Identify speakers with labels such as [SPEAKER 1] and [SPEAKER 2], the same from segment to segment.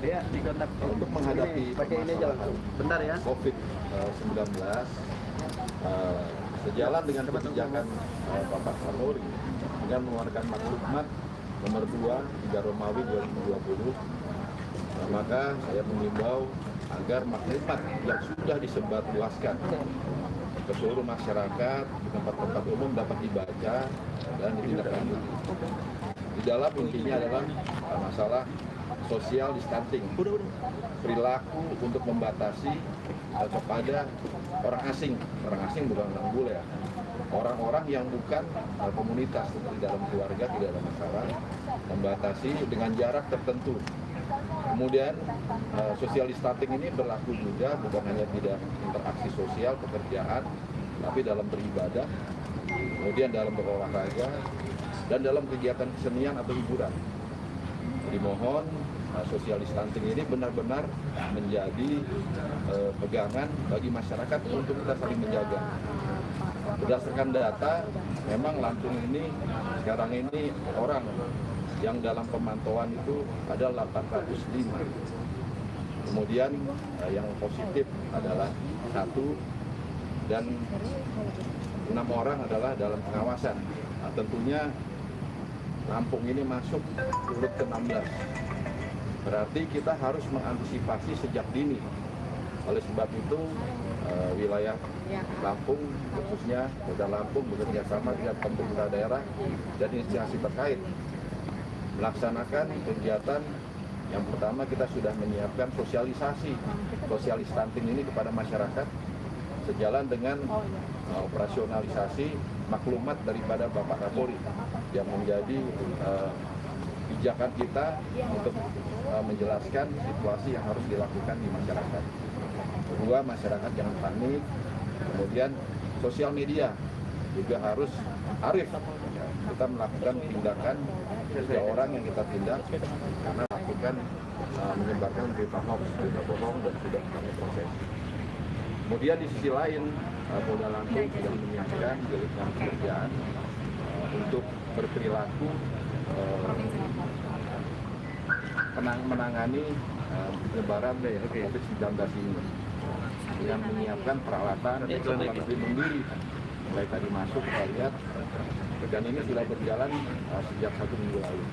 [SPEAKER 1] Dia di kontak
[SPEAKER 2] untuk menghadapi
[SPEAKER 1] pakai ini aja langsung. Bentar ya.
[SPEAKER 2] COVID-19 sejalan dengan kebijakan Bapak Kapolri dengan mengeluarkan maklumat nomor 2 3 Romawi 2020, maka saya mengimbau agar maklumat yang sudah disebarluaskan ke seluruh masyarakat di tempat-tempat umum dapat dibaca dan ditindaklanjuti. Di dalam intinya adalah masalah social distancing, perilaku untuk membatasi kepada orang asing bukan orang bule ya, orang-orang yang bukan komunitas seperti dalam keluarga tidak ada masalah, membatasi dengan jarak tertentu. Kemudian social distancing ini berlaku juga bukan hanya tidak interaksi sosial pekerjaan, tapi dalam beribadah, kemudian dalam berolahraga, dan dalam kegiatan kesenian atau hiburan. Jadi mohon social distancing ini benar-benar menjadi pegangan bagi masyarakat untuk kita saling menjaga. Berdasarkan data, memang Lampung ini sekarang ini orang yang dalam pemantauan itu ada 805. Kemudian yang positif adalah 1 dan 6 orang adalah dalam pengawasan. Nah, tentunya Lampung ini masuk urut ke-16. Berarti kita harus mengantisipasi sejak dini. Oleh sebab itu wilayah Lampung khususnya Polda Lampung bekerja sama dengan pemerintah daerah dan instansi terkait melaksanakan kegiatan. Yang pertama, kita sudah menyiapkan sosialisasi social distancing ini kepada masyarakat sejalan dengan operasionalisasi maklumat daripada Bapak Kapolri yang menjadi pijakan kita untuk menjelaskan situasi yang harus dilakukan di masyarakat. Kedua, masyarakat jangan panik. Kemudian sosial media juga harus arif. Kita melakukan tindakan 3 orang yang kita tindak karena melakukan menyebarkan berita hoax, berita bohong, dan sudah kami proses. Kemudian di sisi lain, Polda Lampung sudah menyiapkan unit pekerjaan untuk berperilaku menangani penyebaran COVID-19 ini dengan menyiapkan peralatan dan pelindung diri. Mulai tadi masuk kita lihat, dan ini sudah berjalan sejak 1 minggu lalu.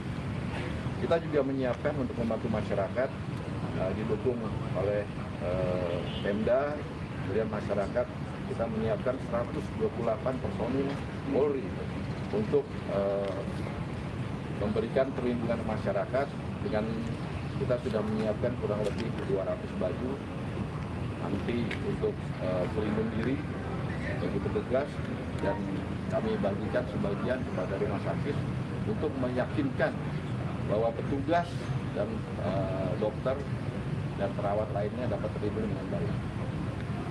[SPEAKER 2] Kita juga menyiapkan untuk membantu masyarakat, didukung oleh Pemda, kemudian masyarakat, kita menyiapkan 128 personil Polri untuk memberikan perlindungan masyarakat. Dengan kita sudah menyiapkan kurang lebih 200 baju anti untuk pelindung diri bagi petugas, dan kami bagikan sebagian kepada rumah sakit untuk meyakinkan bahwa petugas dan dokter dan perawat lainnya dapat terlindungi dengan baik.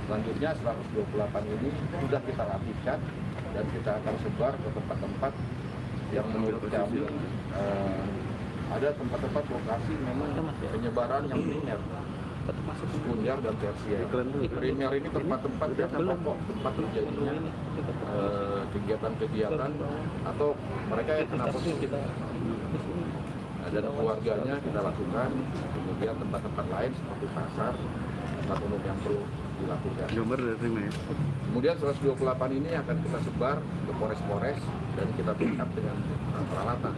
[SPEAKER 2] Selanjutnya 128 ini sudah kita latihkan dan kita akan sebar ke tempat-tempat yang menurut kami ada tempat-tempat lokasi memang penyebaran yang primer, sekunder dan tersier. Primer ini tempat-tempat yang pokok, tempat terjadinya kegiatan-kegiatan atau mereka yang kena positif. Dan keluarganya kita lakukan, kemudian tempat-tempat lain seperti pasar, tempat umum yang perlu dilakukan. Kemudian 128 ini akan kita sebar ke Polres-Polres dan kita lengkap dengan peralatan.